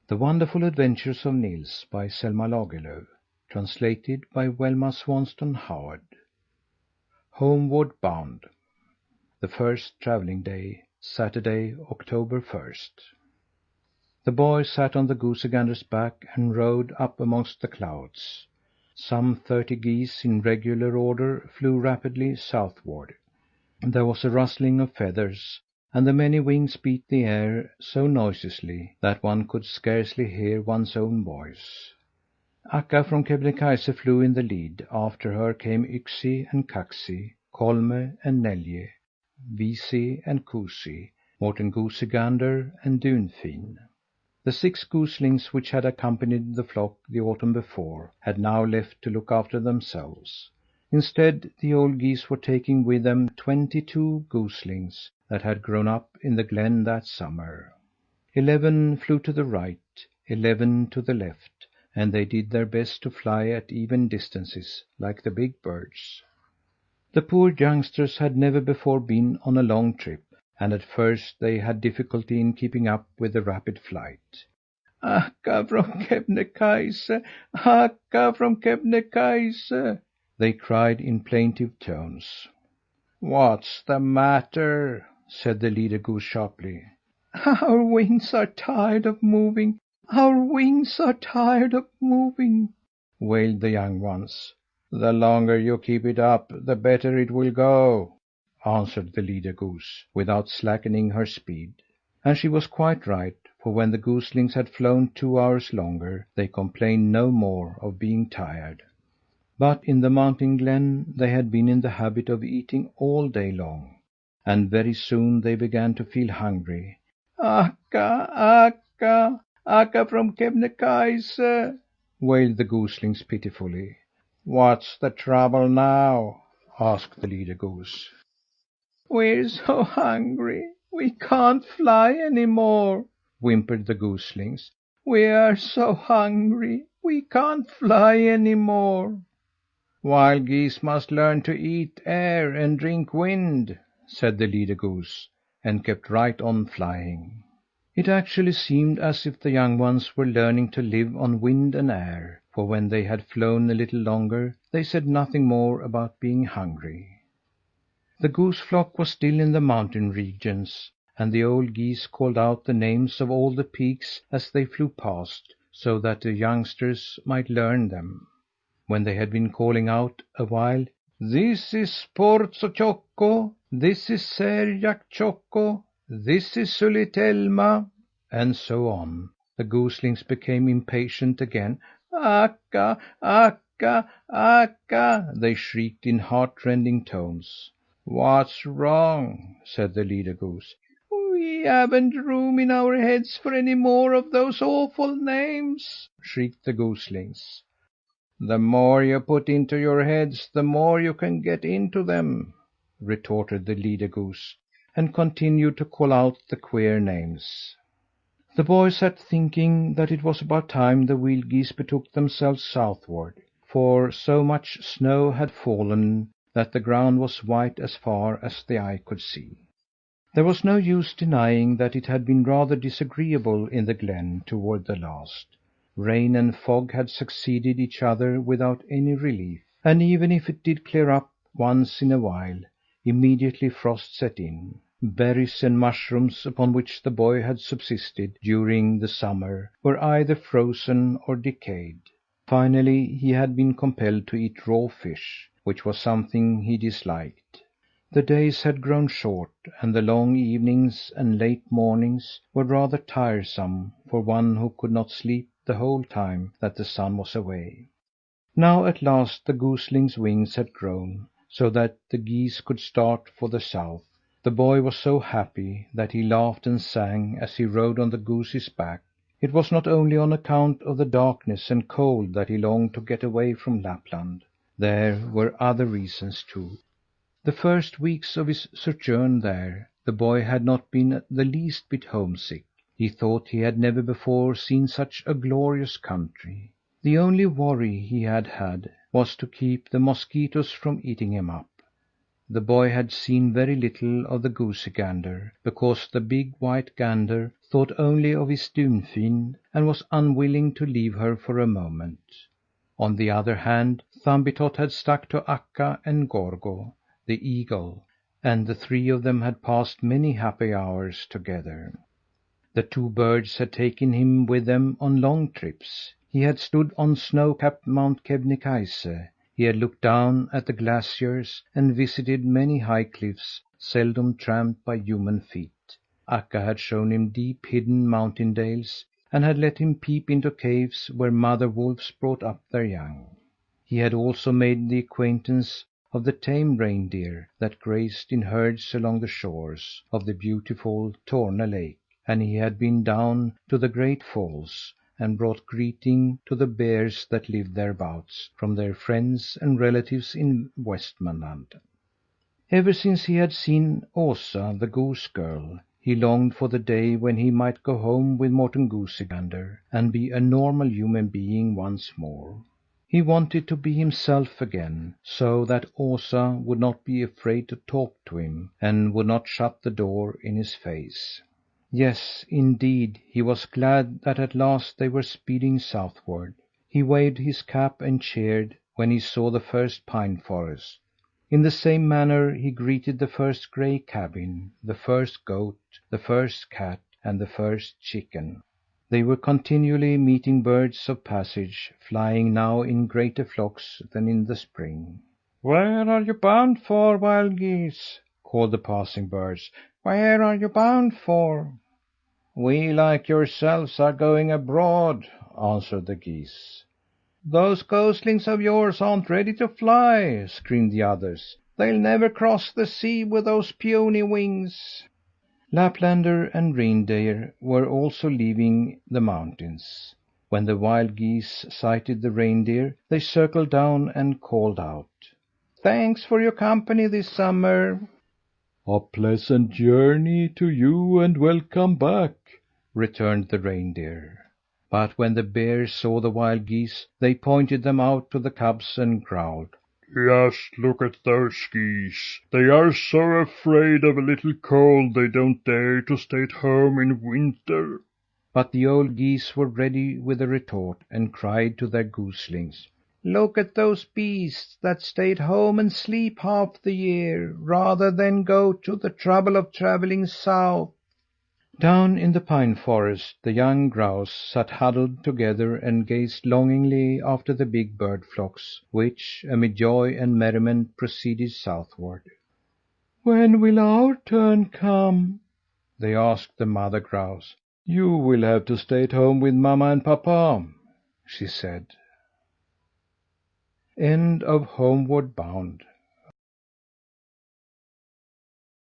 The Wonderful Adventures of Nils by Selma Lagerlöf. Translated by Welma Swanston Howard. Homeward Bound. The first travelling day, Saturday, October 1st. The boy sat on the goosey gander's back and rode up amongst the clouds. Some 30 geese in regular order flew rapidly southward. There was a rustling of feathers, and the many wings beat the air so noisily that one could scarcely hear one's own voice. Akka from Kebnekaise flew in the lead. After her came Yksi and Kaksi, Kolme and Nelje, Viisi and Kuusi, Morten Goosey Gander and Dunfin. The 6 goslings which had accompanied the flock the autumn before had now left to look after themselves. Instead, the old geese were taking with them 22 goslings that had grown up in the glen that summer. 11 flew to the right, 11 to the left, and they did their best to fly at even distances, like the big birds. The poor youngsters had never before been on a long trip, and at first they had difficulty in keeping up with the rapid flight. "Akka from Kebnekaise! Akka from Kebnekaise!" they cried in plaintive tones. "What's the matter?" said the leader goose sharply. "Our wings are tired of moving! Our wings are tired of moving!" wailed the young ones. "The longer you keep it up, the better it will go," answered the leader goose, without slackening her speed. And she was quite right, for when the goslings had flown 2 hours longer, they complained no more of being tired. But in the mountain glen they had been in the habit of eating all day long, and very soon they began to feel hungry. "Akka, Akka, Akka from Kebnekaise!" wailed the goslings pitifully. "What's the trouble now?" asked the leader goose. "We're so hungry, we can't fly any more," whimpered the goslings. "We're so hungry, we can't fly any more." "Wild geese must learn to eat air and drink wind," said the leader goose, and kept right on flying. It actually seemed as if the young ones were learning to live on wind and air, for when they had flown a little longer, they said nothing more about being hungry. The goose flock was still in the mountain regions, and the old geese called out the names of all the peaks as they flew past, so that the youngsters might learn them. When they had been calling out a while, "This is Porsotjokko, this is Serjak-Tjokko, this is Sulitelma," and so on, the goslings became impatient again. "Akka, Akka, Akka!" they shrieked in heartrending tones. "What's wrong?" said the leader goose. "We haven't room in our heads for any more of those awful names," shrieked the goslings. "The more you put into your heads, the more you can get into them," retorted the leader goose, and continued to call out the queer names. The boy sat thinking that it was about time the wild geese betook themselves southward, for so much snow had fallen that the ground was white as far as the eye could see. There was no use denying that it had been rather disagreeable in the glen toward the last. Rain and fog had succeeded each other without any relief, and even if it did clear up once in a while, immediately frost set in. Berries and mushrooms upon which the boy had subsisted during the summer were either frozen or decayed. Finally, he had been compelled to eat raw fish, which was something he disliked. The days had grown short, and the long evenings and late mornings were rather tiresome for one who could not sleep the whole time that the sun was away. Now at last the goslings' wings had grown, so that the geese could start for the south. The boy was so happy that he laughed and sang as he rode on the goose's back. It was not only on account of the darkness and cold that he longed to get away from Lapland. There were other reasons too. The first weeks of his sojourn there, the boy had not been the least bit homesick. He thought he had never before seen such a glorious country. The only worry he had had was to keep the mosquitoes from eating him up. The boy had seen very little of the goosey gander, because the big white gander thought only of his Dunfin, and was unwilling to leave her for a moment. On the other hand, Thumbietot had stuck to Akka and Gorgo, the eagle, and the three of them had passed many happy hours together. The two birds had taken him with them on long trips. He had stood on snow capped Mount Kebnekaise. He had looked down at the glaciers and visited many high cliffs seldom tramped by human feet. Akka had shown him deep hidden mountain dales, and had let him peep into caves where mother wolves brought up their young. He had also made the acquaintance of the tame reindeer that grazed in herds along the shores of the beautiful Torne Lake, and he had been down to the great falls, and brought greeting to the bears that lived thereabouts from their friends and relatives in Westmanland. Ever since he had seen Osa, the goose girl, he longed for the day when he might go home with Morten Goosey Gander and be a normal human being once more. He wanted to be himself again, so that Osa would not be afraid to talk to him, and would not shut the door in his face. Yes, indeed, he was glad that at last they were speeding southward. He waved his cap and cheered when he saw the first pine forest. In the same manner he greeted the first gray cabin, the first goat, the first cat, and the first chicken. They were continually meeting birds of passage, flying now in greater flocks than in the spring. "Where are you bound for, wild geese?" called the passing birds. "Where are you bound for?" "We, like yourselves, are going abroad," answered the geese. "Those goslings of yours aren't ready to fly," screamed the others. "They'll never cross the sea with those puny wings." Laplander and reindeer were also leaving the mountains. When the wild geese sighted the reindeer, they circled down and called out: "Thanks for your company this summer." "A pleasant journey to you and welcome back," returned the reindeer. But when the bears saw the wild geese, they pointed them out to the cubs and growled: "Just look at those geese! They are so afraid of a little cold they don't dare to stay at home in winter." But the old geese were ready with a retort, and cried to their goslings: "Look at those beasts that stay at home and sleep half the year, rather than go to the trouble of travelling south." Down in the pine forest the young grouse sat huddled together and gazed longingly after the big bird flocks which, amid joy and merriment, proceeded southward. "When will our turn come?" they asked the mother grouse. "You will have to stay at home with mamma and papa," she said. End of Homeward Bound.